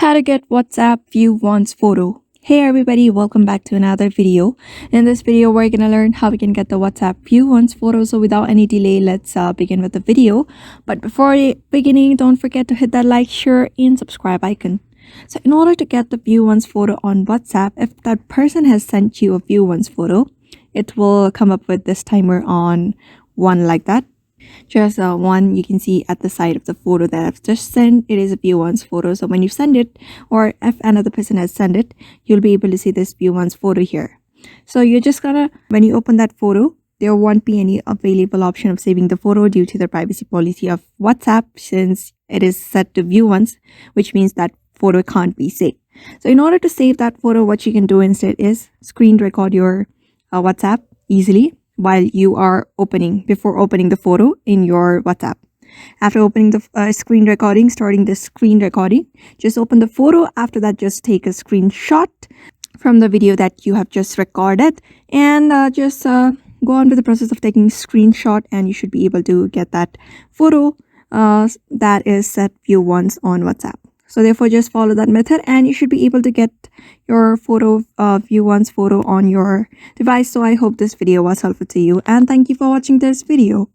How to get WhatsApp view once photo. Hey everybody, welcome back to another video. In this video, we're gonna learn how we can get the WhatsApp view once photo. So without any delay, let's begin with the video. But before beginning, don't forget to hit that like, share, and subscribe icon. So in order to get the view once photo on WhatsApp, if that person has sent you a view once photo, it will come up with this timer on 1 like that. Just one you can see at the side of the photo that I've just sent. It is a view once photo. So when you send it, or if another person has sent it, you'll be able to see this view once photo here. So you're just gonna, when you open that photo, there won't be any available option of saving the photo due to the privacy policy of WhatsApp, since it is set to view once, which means that photo can't be saved. So in order to save that photo, what you can do instead is screen record your WhatsApp easily while you are before opening the photo in your WhatsApp. After opening the screen recording, starting the screen recording, just open the photo. After that, just take a screenshot from the video that you have just recorded, and just go on with the process of taking screenshot, and you should be able to get that photo that is set view once on WhatsApp. So therefore, just follow that method and you should be able to get your photo view once photo on your device. So I hope this video was helpful to you, and thank you for watching this video.